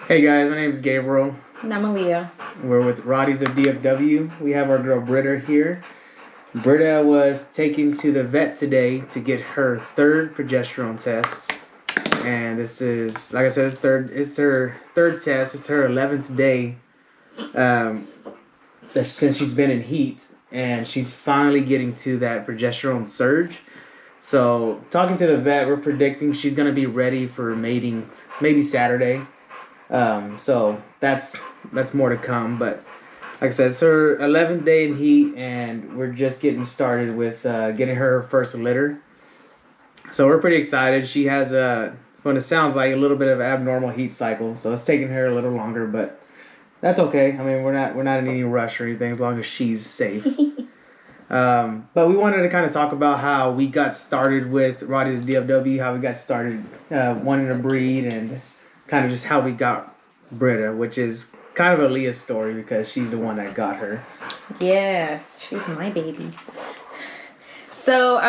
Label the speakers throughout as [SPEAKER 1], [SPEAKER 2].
[SPEAKER 1] Hey guys, my name is Gabriel.
[SPEAKER 2] And I'm Aaliyah.
[SPEAKER 1] We're with Roddy's of DFW. We have our girl Britta here. Britta was taken to the vet today to get her third progesterone test, and this is, like I said, It's her third test. It's her 11th day um, since she's been in heat, and she's finally getting to that progesterone surge. So, talking to the vet, we're predicting she's gonna be ready for mating maybe Saturday. So that's more to come. But like I said, it's her 11th day in heat, and we're just getting started with getting her first litter. So we're pretty excited. She has what it sounds like, a little bit of abnormal heat cycle, so it's taking her a little longer, but that's okay. I mean, we're not in any rush or anything as long as she's safe. But we wanted to kind of talk about how we got started with Roddy's DFW, how we got started wanting to breed, and kind of just how we got Britta, which is kind of Aaliyah's story because she's the one that got her.
[SPEAKER 2] Yes, she's my baby. So,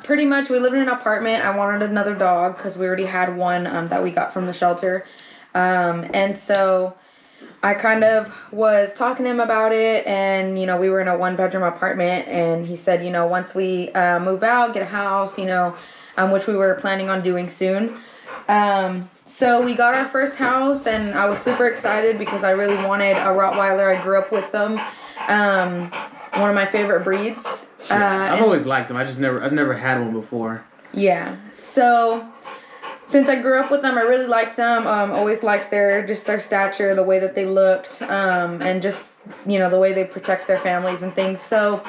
[SPEAKER 2] pretty much we lived in an apartment. I wanted another dog because we already had one that we got from the shelter. And so I kind of was talking to him about it, and, we were in a one-bedroom apartment, and he said, once we move out, get a house, which we were planning on doing soon. So we got our first house, and I was super excited because I really wanted a Rottweiler. I grew up with them. One of my favorite breeds.
[SPEAKER 1] I've always liked them. I've never had one before.
[SPEAKER 2] Yeah. So since I grew up with them, I really liked them. Always liked their stature, the way that they looked, and just, the way they protect their families and things. So,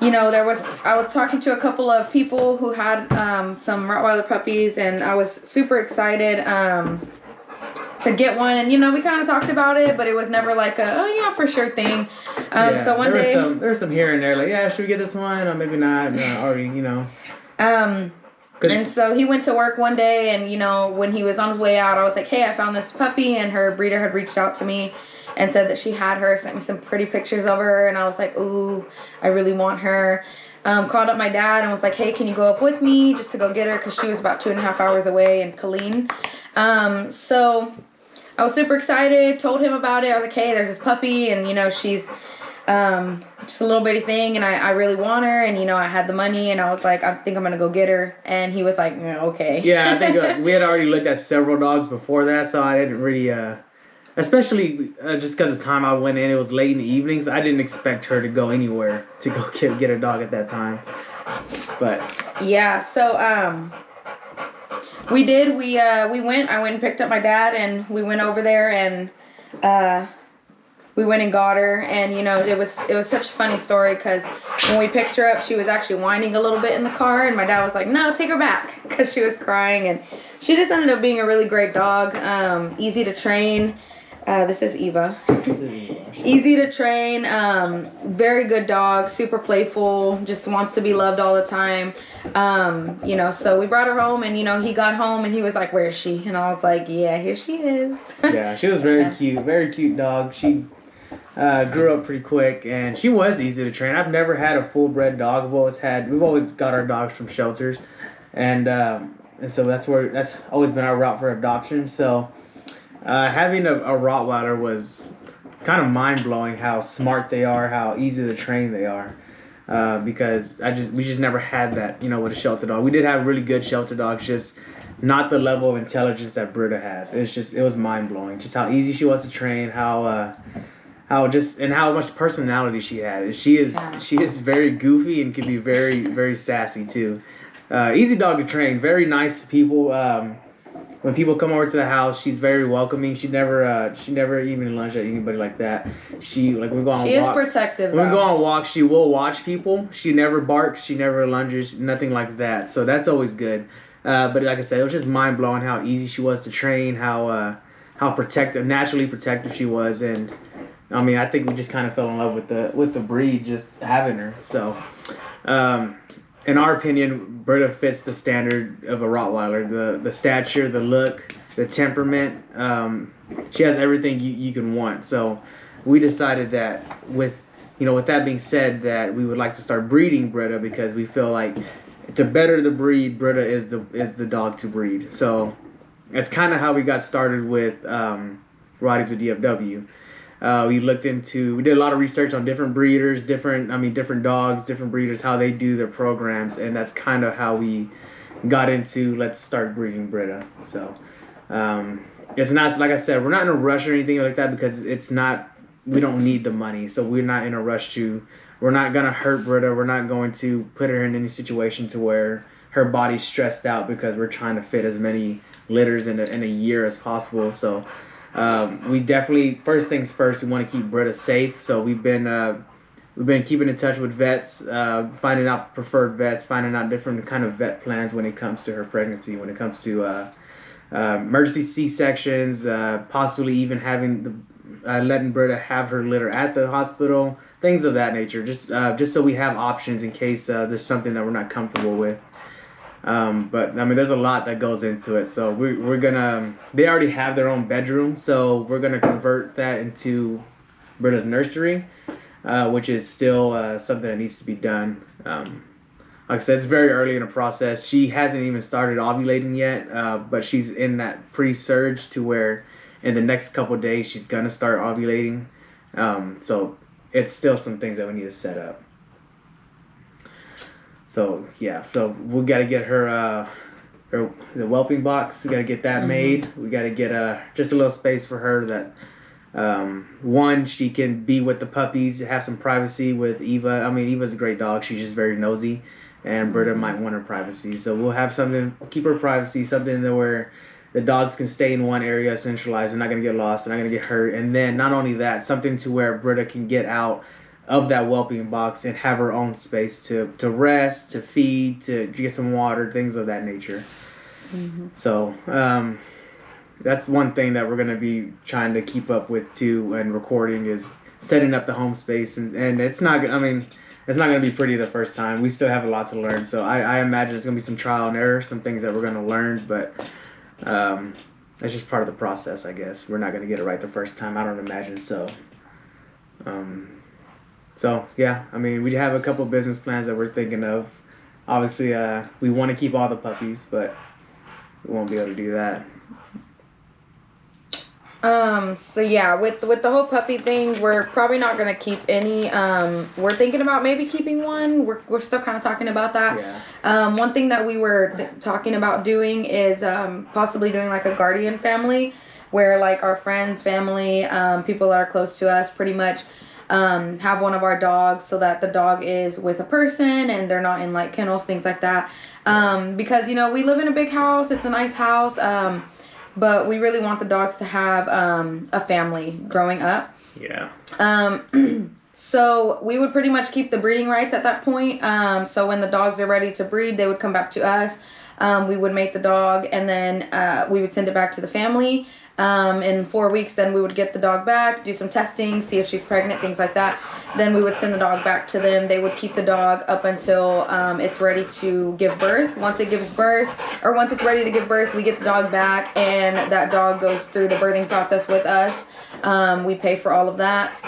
[SPEAKER 2] I was talking to a couple of people who had some Rottweiler puppies, and I was super excited to get one. And, we kind of talked about it, but it was never like a, oh yeah, for sure thing. So one day...
[SPEAKER 1] There was some here and there, like, yeah, should we get this one? Or maybe not,
[SPEAKER 2] And so he went to work one day, and, when he was on his way out, I was like, hey, I found this puppy, and her breeder had reached out to me and said that she had her, sent me some pretty pictures of her, and I was like, ooh, I really want her. Called up my dad and was like, hey, can you go up with me just to go get her, because she was about 2.5 hours away in Killeen. So I was super excited, told him about it. I was like, hey, there's this puppy, and, she's just a little bitty thing, and I really want her, and, I had the money, and I was like, I think I'm going to go get her. And he was like, yeah, okay.
[SPEAKER 1] Yeah, I think we had already looked at several dogs before that, so I didn't really... Especially just because the time I went in, it was late in the evenings. I didn't expect her to go anywhere to go get a dog at that time. But
[SPEAKER 2] yeah, so we did. We went. I went and picked up my dad, and we went over there, and we went and got her. And it was such a funny story because when we picked her up, she was actually whining a little bit in the car, and my dad was like, "No, take her back," because she was crying. And she just ended up being a really great dog. Easy to train. This is Eva. Easy to train, very good dog, super playful, just wants to be loved all the time. So we brought her home, and, he got home and he was like, where is she? And I was like, yeah, here she is.
[SPEAKER 1] Yeah, she was very cute dog. She grew up pretty quick, and she was easy to train. I've never had a full bred dog. We've always got our dogs from shelters, and so that's always been our route for adoption. So having a Rottweiler was kind of mind-blowing how smart they are, how easy to train they are. Because we just never had that, with a shelter dog. We did have really good shelter dogs, just not the level of intelligence that Britta has. It was mind-blowing, just how easy she was to train, how much personality she had. She is very goofy and can be very, very sassy too. Easy dog to train, very nice to people. When people come over to the house, she's very welcoming. She never even lunge at anybody like that. When we go on walks.
[SPEAKER 2] She is protective.
[SPEAKER 1] When we go on walks, she will watch people. She never barks. She never lunges. Nothing like that. So that's always good. But like I said, it was just mind blowing how easy she was to train. How naturally protective she was, and I mean, I think we just kind of fell in love with the breed, just having her. So. In our opinion, Britta fits the standard of a Rottweiler. The stature, the look, the temperament. She has everything you can want. So we decided that with that being said, that we would like to start breeding Britta because we feel like to better the breed, Britta is the dog to breed. So that's kind of how we got started with Rotties of DFW. We did a lot of research on different breeders, different dogs, different breeders, how they do their programs, and that's kind of how we got into let's start breeding Britta. So it's not, like I said, we're not in a rush or anything like that because we don't need the money, so we're not in a rush we're not gonna hurt Britta. We're not going to put her in any situation to where her body's stressed out because we're trying to fit as many litters in a year as possible. So we definitely, first things first, we want to keep Britta safe. So we've been keeping in touch with vets, finding out preferred vets, finding out different kind of vet plans when it comes to her pregnancy, when it comes to emergency C-sections, possibly even having letting Britta have her litter at the hospital, things of that nature. Just so we have options in case there's something that we're not comfortable with. But I mean, there's a lot that goes into it. So we're gonna. They already have their own bedroom, so we're gonna convert that into Britta's nursery, which is still something that needs to be done. Like I said, it's very early in the process. She hasn't even started ovulating yet, but she's in that pre-surge to where in the next couple of days she's gonna start ovulating. So it's still some things that we need to set up. So yeah, so we got to get her the whelping box. We got to get that made. We got to get just a little space for her that one, she can be with the puppies, have some privacy with Eva. I mean, Eva's a great dog. She's just very nosy, and Britta might want her privacy. So we'll have something, keep her privacy, something that where the dogs can stay in one area centralized. They're not gonna get lost. They're not gonna get hurt. And then not only that, something to where Britta can get out of that whelping box and have her own space to rest, to feed, to get some water, things of that nature. So that's one thing that we're going to be trying to keep up with too, and recording, is setting up the home space. And it's not, I mean, it's not going to be pretty the first time. We still have a lot to learn. So I imagine it's going to be some trial and error, some things that we're going to learn, but that's just part of the process, I guess. We're not going to get it right the first time. I don't imagine so. So yeah, I mean, we have a couple business plans that we're thinking of. Obviously, we want to keep all the puppies, but we won't be able to do that.
[SPEAKER 2] So yeah, with the whole puppy thing, we're probably not gonna keep any. We're thinking about maybe keeping one. We're still kind of talking about that.
[SPEAKER 1] Yeah.
[SPEAKER 2] One thing that we were talking about doing is possibly doing like a guardian family, where like our friends, family, people that are close to us, pretty much have one of our dogs, so that the dog is with a person and they're not in like kennels, things like that. Because you know, we live in a big house. It's a nice house. But we really want the dogs to have a family growing up.
[SPEAKER 1] Yeah.
[SPEAKER 2] So we would pretty much keep the breeding rights at that point. So when the dogs are ready to breed, they would come back to us. We would mate the dog, and then we would send it back to the family. In 4 weeks, then we would get the dog back, do some testing, see if she's pregnant, things like that. Then we would send the dog back to them. They would keep the dog up until it's ready to give birth. Once it gives birth, or once it's ready to give birth, we get the dog back, and that dog goes through the birthing process with us. We pay for all of that.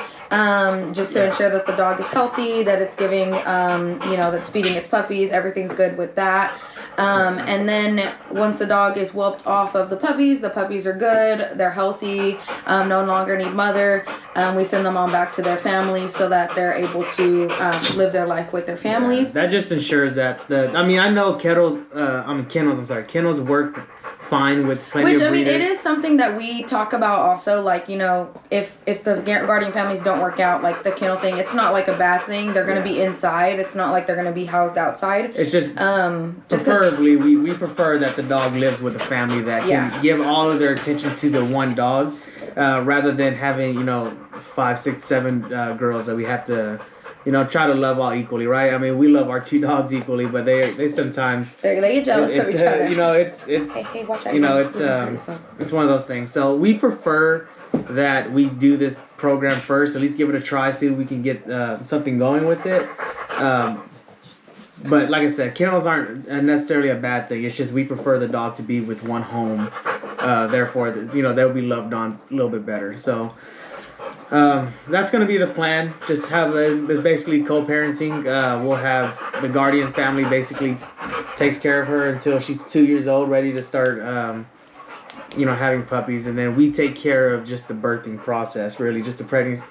[SPEAKER 2] Just to ensure that the dog is healthy, that it's giving, that's feeding its puppies, everything's good with that. And then once the dog is whelped off of the puppies are good, they're healthy, no longer need mother. We send them on back to their families so that they're able to live their life with their families.
[SPEAKER 1] Yeah, that just ensures that I know kennels work fine with plenty of breeders. Which, I mean,
[SPEAKER 2] it is something that we talk about also, like, you know, if the guardian families don't work out, like the kennel thing, it's not like a bad thing. They're going to be inside. It's not like they're going to be housed outside.
[SPEAKER 1] It's just, preferably, we prefer that the dog lives with a family that can give all of their attention to the one dog, rather than having, 5, 6, 7 girls that we have to, try to love all equally, right? I mean, we love our 2 dogs equally, but they sometimes
[SPEAKER 2] they get jealous of each other.
[SPEAKER 1] Hey, watch out. It's one of those things. So we prefer that we do this program first, at least give it a try, see if we can get something going with it. But like I said, kennels aren't necessarily a bad thing. It's just we prefer the dog to be with one home. Therefore, they'll be loved on a little bit better. So that's going to be the plan. Just have it's basically co-parenting. We'll have the guardian family basically takes care of her until she's 2 years old, ready to start having puppies, and then we take care of just the birthing process, really, just the pregnancy,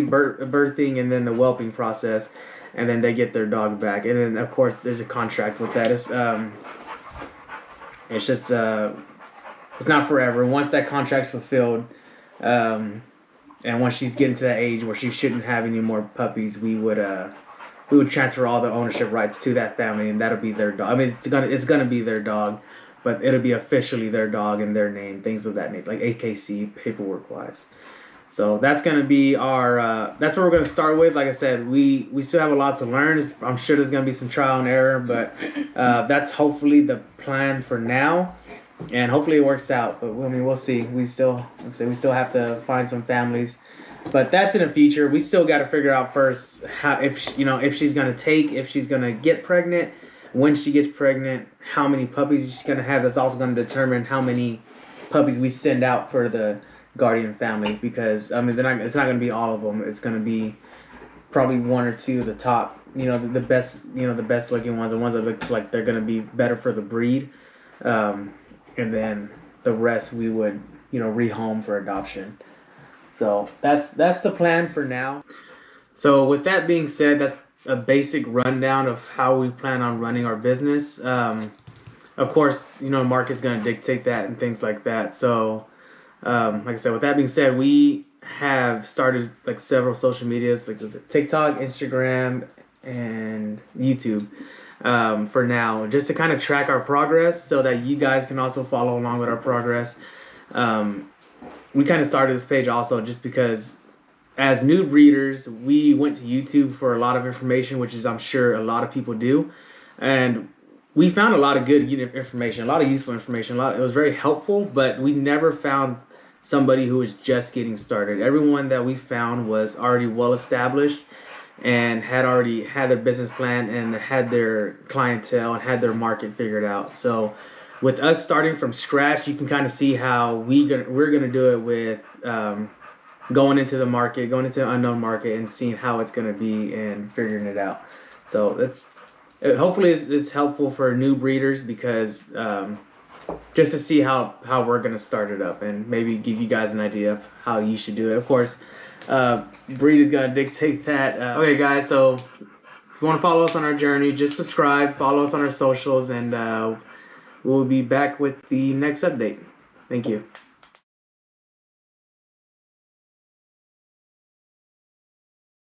[SPEAKER 1] birthing, and then the whelping process, and then they get their dog back, and then of course there's a contract with that. It's just it's not forever. Once that contract's fulfilled, and once she's getting to that age where she shouldn't have any more puppies, we would transfer all the ownership rights to that family, and that'll be their dog. I mean, it's gonna be their dog, but it'll be officially their dog in their name, things of that nature, like AKC paperwork wise. So that's gonna be our. That's what we're gonna start with. Like I said, we still have a lot to learn. I'm sure there's gonna be some trial and error, but that's hopefully the plan for now, and hopefully it works out. But I mean, we'll see. We still have to find some families, but that's in the future. We still got to figure out first how if she's gonna get pregnant, when she gets pregnant, how many puppies she's gonna have. That's also gonna determine how many puppies we send out for the guardian family, because I mean it's not going to be all of them. It's going to be probably one or two of the top, the best, the best looking ones, the ones that look like they're going to be better for the breed, and then the rest we would rehome for adoption. So that's the plan for now. So with that being said, that's a basic rundown of how we plan on running our business. Of course, market's going to dictate that and things like that. So like I said, with that being said, we have started like several social medias, like TikTok, Instagram, and YouTube for now, just to kind of track our progress so that you guys can also follow along with our progress. We kind of started this page also just because as new breeders, we went to YouTube for a lot of information, which is I'm sure a lot of people do. And we found a lot of good information, a lot of useful information. It was very helpful, but we never found somebody who was just getting started. Everyone that we found was already well established and had already had their business plan and had their clientele and had their market figured out. So with us starting from scratch, you can kind of see how we're gonna do it with going into the market, going into the unknown market, and seeing how it's gonna be and figuring it out. So hopefully it's helpful for new breeders, because just to see how we're going to start it up and maybe give you guys an idea of how you should do it. Of course, breed is going to dictate that. Okay, guys, so if you want to follow us on our journey, just subscribe, follow us on our socials, and we'll be back with the next update. Thank you.